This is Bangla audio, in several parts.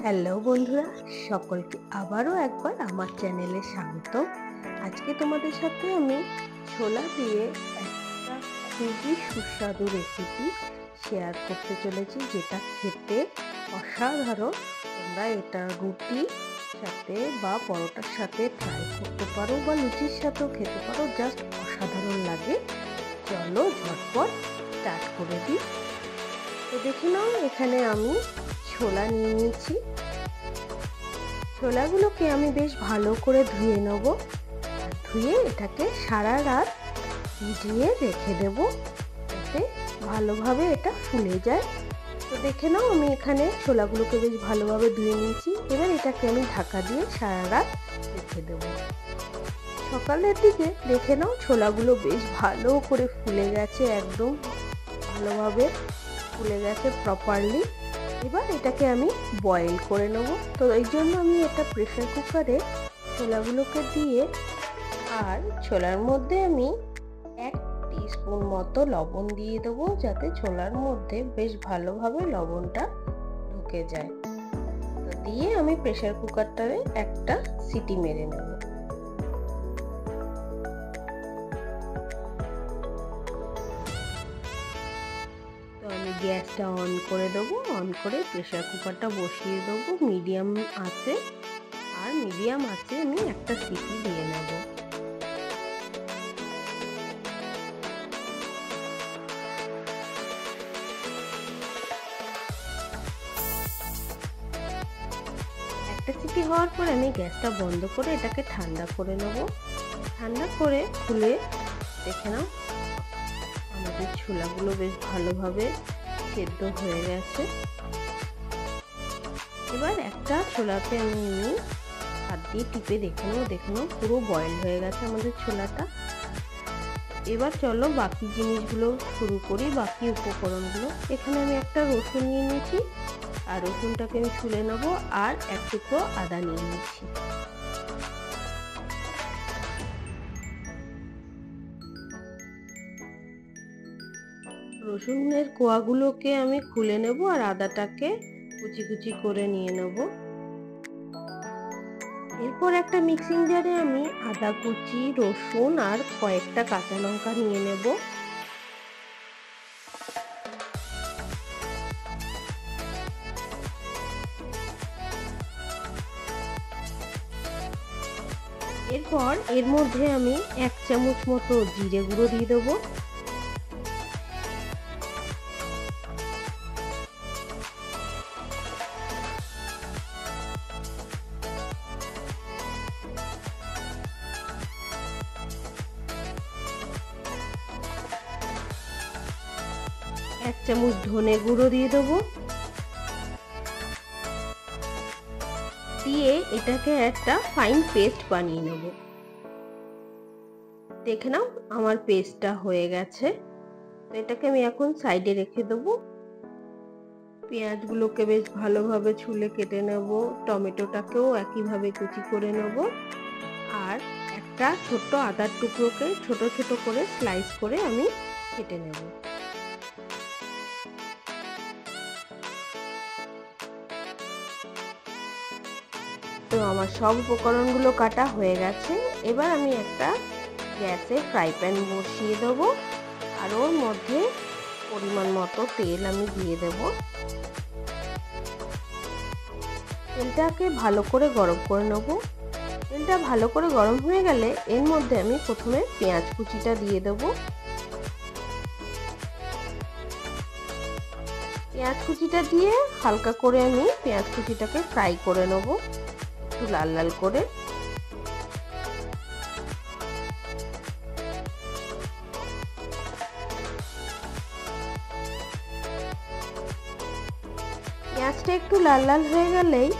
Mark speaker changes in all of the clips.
Speaker 1: হ্যালো বন্ধুরা, সকলকে আবারও একবার আমার চ্যানেলে স্বাগত। আজকে তোমাদের সাথে আমি ছোলা দিয়ে একটা খুবই সুস্বাদু রেসিপি শেয়ার করতে চলেছি, যেটা খেতে অসাধারণ। তোমরা এটা রুটির সাথে বা পরোটার সাথে ট্রাই করতে পারো বা লুচির সাথেও খেতে পারো, জাস্ট অসাধারণ লাগে। চলো ঝটপট স্টার্ট করে দিই। তো দেখে নাও, এখানে আমি ছোলা নিয়ে নিয়েছি। ছোলাগুলোকে আমি বেশ ভালো করে ধুয়ে নেব। ধুয়ে এটাকে সারা রাত ভিজিয়ে রেখে দেব, যাতে ভালোভাবে এটা ফুলে যায়। তো দেখে নাও, আমি এখানে ছোলাগুলোকে বেশ ভালোভাবে ধুয়ে নিয়েছি। এবার এটাকে আমি ঢাকা দিয়ে সারা রাত রেখে দেব। সকালের দিকে দেখে নাও, ছোলাগুলো বেশ ভালো করে ফুলে গেছে, একদম ভালোভাবে ফুলে গেছে প্রপারলি। এবার এটাকে আমি বয়েল করে নেব। তো এই জন্য আমি এটা প্রেসার কুকারে ছোলাগুলোকে দিয়ে, আর ছোলার মধ্যে আমি 1 টিস্পুন মতো লবণ দিয়ে দেবো, যাতে ছোলার মধ্যে বেশ ভালোভাবে লবণটা ঢুকে যায়। তো দিয়ে আমি প্রেসার কুকারটারে একটা সিটি মেরে নেব। তো আমি গ্যাসটা অন করে দেবো। অন করে প্রেসার কুকারটা বসিয়ে দেবো মিডিয়াম আঁচে। আর মিডিয়াম আঁচে আমি একটা সিটি দিয়ে নেব। একটা সিটি হওয়ার পর আমি গ্যাসটা বন্ধ করে এটাকে ঠান্ডা করে নেব। ঠান্ডা করে খুলে দেখে নাও, আমাদের ছোলাগুলো বেশ ভালোভাবে সেদ্ধ হয়ে গেছে। এবার একটা ছোলাতে আমি হাত দিয়ে টিপে দেখে নাও পুরো বয়েল হয়ে গেছে আমাদের ছোলাটা। এবার চলো বাকি জিনিসগুলো শুরু করি, বাকি উপকরণগুলো। এখানে আমি একটা রসুন নিয়ে নিয়েছি, আর রসুনটাকে আমি ছুলে নেবো। আর এক টুকরো আদা নিয়ে নিচ্ছি। রসুনের কোয়াগুলোকে আমি খুলে নেব, আর আদাটাকে কুচি কুচি করে নিয়ে নেব। এরপর একটা মিক্সিং জারে আমি আদা কুচি, রসুন আর কয়েকটা কাঁচা লঙ্কা নিয়ে নেব। এরপর এর মধ্যে আমি 1 চামচ মতো জিরে গুঁড়ো দিয়ে দেবো। এক চামচ ধনে গুঁড়ো দিয়ে দেবো। দিয়ে এটাকে একটা ফাইন পেস্ট বানিয়ে নেব। দেখে নাও, আমার পেস্টটা হয়ে গেছে। তো এটাকে আমি এখন সাইডে রেখে দেবো। পেঁয়াজগুলোকে বেশ ভালোভাবে ছুলে কেটে নেব। টমেটোটাকেও একইভাবে কুচি করে নেব। আর একটা ছোট্ট আদার টুকরোকে ছোট ছোট করে স্লাইস করে আমি কেটে নেব। তো আমার সব উপকরণগুলো কাটা হয়ে গেছে। এবার আমি একটা গ্যাসে ফ্রাই প্যান বসিয়ে দেবো, আর ওর মধ্যে পরিমাণ মতো তেল আমি দিয়ে দেব। তেলটাকে ভালো করে গরম করে নেব। তেলটা ভালো করে গরম হয়ে গেলে এর মধ্যে আমি প্রথমে পেঁয়াজ কুচিটা দিয়ে দেব। পেঁয়াজ কুচিটা দিয়ে হালকা করে আমি পেঁয়াজ কুচিটাকে ফ্রাই করে নেব, একটু লাল লাল করে। পেঁয়াজটা একটু লাল লাল হয়ে গেলেই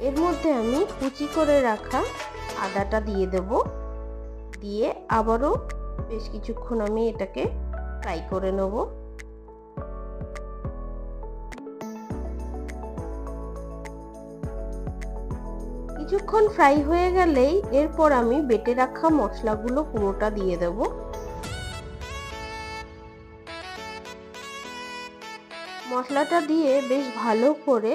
Speaker 1: এর মধ্যে আমি কুচি করে রাখা আদাটা দিয়ে দেব। দিয়ে আবারও বেশ কিছুক্ষণ আমি এটাকে ফ্রাই করে নেব। কিছুক্ষণ ফ্রাই হয়ে গেলেই এরপর আমি বেটে রাখা মশলাগুলো পুরোটা দিয়ে দেব। মশলাটা দিয়ে বেশ ভালো করে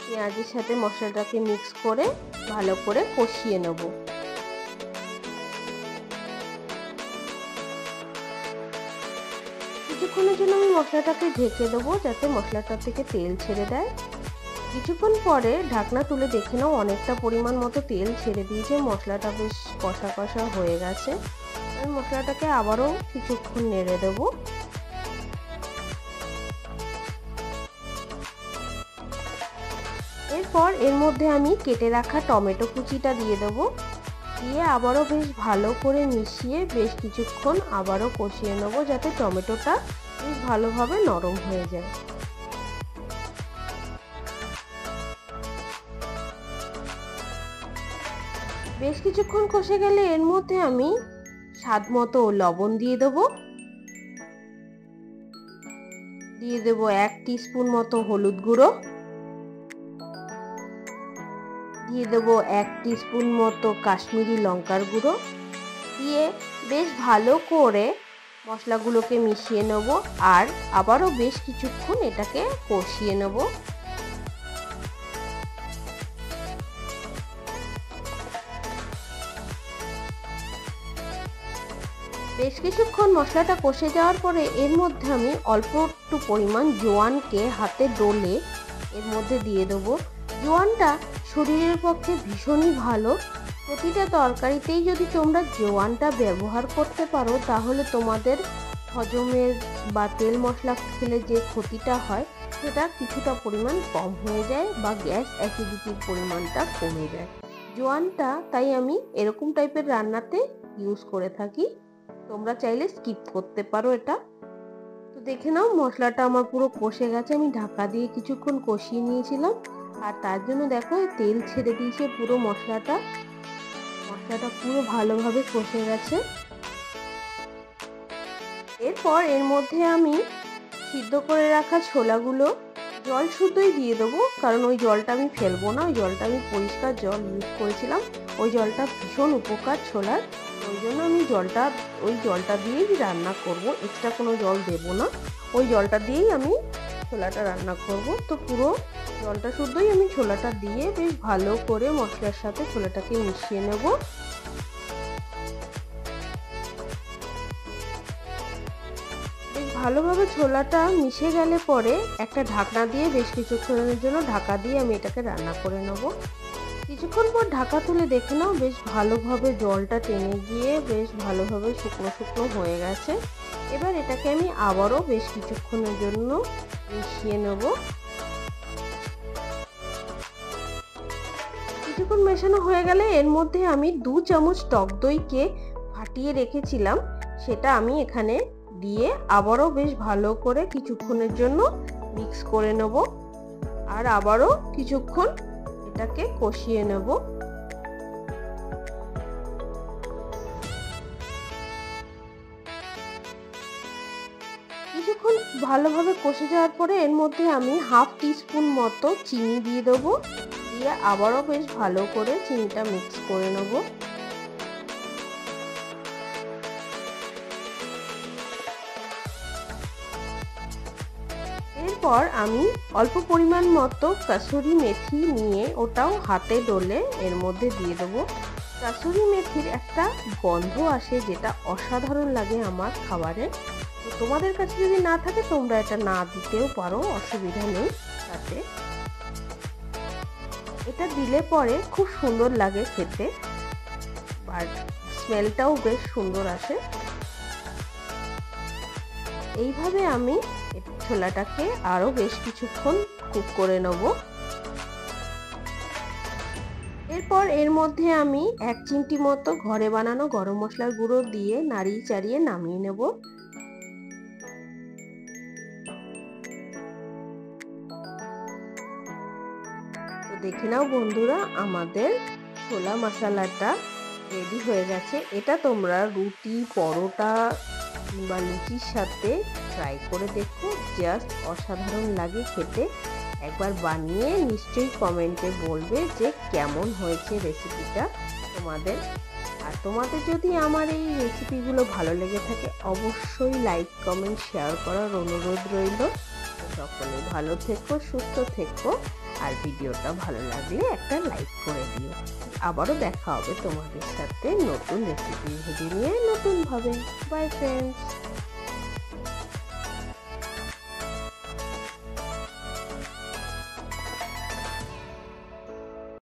Speaker 1: পেঁয়াজের সাথে মশলাটাকে মিক্স করে ভালো করে কষিয়ে নেব। কিছুক্ষণের জন্য আমি মশলাটাকে ঢেকে দেবো যাতে মশলাটা থেকে তেল ছেড়ে দেয়। কিছুক্ষণ পরে ঢাকনা তুলে দেখে নাও অনেকটা পরিমাণ মতো তেল ছেড়ে দিয়েছে, মশলাটা বেশ কষা কষা হয়ে গেছে। আমি মশলাটাকে আবারও কিছুক্ষণ নেড়ে দেবো। এরপর এর মধ্যে আমি কেটে রাখা টমেটো কুচিটা দিয়ে দেবো, দিয়ে আবারও বেশ ভালো করে মিশিয়ে বেশ কিছুক্ষণ আবারও কষিয়ে নেবো যাতে টমেটোটা বেশ ভালোভাবে নরম হয়ে যায়। বেশ কিছুক্ষণ কষে গেলে এর মধ্যে আমি স্বাদ মতো লবণ দিয়ে দেবো, দিয়ে দেবো 1 টিস্পুন মতো হলুদ গুঁড়ো, দিয়ে দেবো 1 টিস্পুন মতো কাশ্মীরি লঙ্কার গুঁড়ো, দিয়ে বেশ ভালো করে মশলাগুলোকে মিশিয়ে নেব আর আবারও বেশ কিছুক্ষণ এটাকে কষিয়ে নেব। বেশ কিছুক্ষণ মশলাটা কষে যাওয়ার পরে এর মধ্যে আমি অল্প একটু পরিমাণ জোয়ানকে হাতে ডলে এর মধ্যে দিয়ে দেবো। জোয়ানটা শরীরের পক্ষে ভীষণই ভালো। প্রতিটা তরকারিতেই যদি তোমরা জোয়ানটা ব্যবহার করতে পারো তাহলে তোমাদের হজমের বা তেল মশলা খেলে যে ক্ষতিটা হয় সেটা কিছুটা পরিমাণ কম হয়ে যায় বা গ্যাস অ্যাসিডিটির পরিমাণটা কমে যায়। জোয়ানটা তাই আমি এরকম টাইপের রান্নাতে ইউজ করে থাকি, তোমরা চাইলে স্কিপ করতে পারো এটা। তো দেখে নাও মশলাটা আমার পুরো কষে গেছে, আমি ঢাকা দিয়ে কিছুক্ষণ কষিয়ে নিয়েছিলাম আর তার জন্য দেখো তেল ছেড়ে দিয়েছে পুরো মশলাটা পুরো ভালোভাবে কষে গেছে। এরপর এর মধ্যে আমি সিদ্ধ করে রাখা ছোলাগুলো জল শুদ্ধই দিয়ে দেবো, কারণ ওই জলটা আমি ফেলবো না, ওই জলটা আমি পরিষ্কার জল ইউজ করেছিলাম, ওই জলটা ভীষণ উপকার ছোলার, ওই জন্য আমি ওই জলটা দিয়েই রান্না করব, এক্সট্রা কোনো জল দেব না, ওই জলটা দিয়েই আমি ছোলাটা রান্না করব। তো পুরো জলটা শুদ্ধই আমি ছোলাটা দিয়ে বেশ ভালো করে মশলার সাথে ছোলাটাকে মিশিয়ে নেব। বেশ ভালোভাবে ছোলাটা মিশে গেলে পরে একটা ঢাকনা দিয়ে বেশ কিছুক্ষণের জন্য ঢাকা দিয়ে আমি এটাকে রান্না করে নেব। কিছুক্ষণ পর ঢাকা তুলে দেখে নাও বেশ ভালোভাবে জলটা টেনে গিয়ে বেশ ভালোভাবে শুকনো শুকনো হয়ে গেছে। এবার এটাকে আমি আবারও বেশ কিছুক্ষণের জন্য মিশিয়ে নেব। কিছুক্ষণ মেশানো হয়ে গেলে এর মধ্যে আমি 2 চামচ টক দইকে ফাটিয়ে রেখেছিলাম সেটা আমি এখানে দিয়ে আবারও বেশ ভালো করে কিছুক্ষণের জন্য মিক্স করে নেব আর আবারও কিছুক্ষণ এটাকে কষিয়ে নেব। কিছুক্ষণ ভালোভাবে কষে যাওয়ার পরে এর মধ্যে আমি 1/2 টিস্পুন মতো চিনি দিয়ে দেবো, দিয়ে আবারও বেশ ভালো করে চিনিটা মিক্স করে নেব। এরপর আমি অল্প পরিমাণ মতো কাসুরি মেথি নিয়ে ওটাও হাতে ডলে এর মধ্যে দিয়ে দেবো। কাসুরি মেথির একটা গন্ধ আসে যেটা অসাধারণ লাগে আমার খাবারে, তো তোমাদের কাছে যদি না থাকে তোমরা এটা না দিতেও পারো, অসুবিধা নেই তাতে। এটা দিলে পরে খুব সুন্দর লাগে খেতে আর স্মেলটাও বেশ সুন্দর আসে। এইভাবে আমি ছোলাটাকে আরো বেশ কিছুক্ষণ কুক করে নেব। এরপর এর মধ্যে আমি 1 চিমটি মতো ঘরে বানানো গরম মশলার গুঁড়ো দিয়ে নাড়িয়ে চাড়িয়ে নামিয়ে নেব। তো দেখে নাও বন্ধুরা, আমাদের ছোলা মশলাটা রেডি হয়ে গেছে। এটা তোমরা রুটি, পরোটা কিংবা লুচির সাথে ট্রাই করে দেখো, জাস্ট অসাধারণ লাগে খেতে। একবার বানিয়ে নিশ্চয়ই কমেন্টে বলবে যে কেমন হয়েছে রেসিপিটা তোমাদের। আর তোমাদের যদি আমার এই রেসিপিগুলো ভালো লেগে থাকে অবশ্যই লাইক, কমেন্ট, শেয়ার করার অনুরোধ রইল। সকলে ভালো থেকো, সুস্থ থেকো আর ভিডিওটা ভালো লাগলে একটা লাইক করে দিও। আবারও দেখা হবে তোমাদের সাথে নতুন রেসিপি ভিডিও নিয়ে নতুনভাবে। By friends.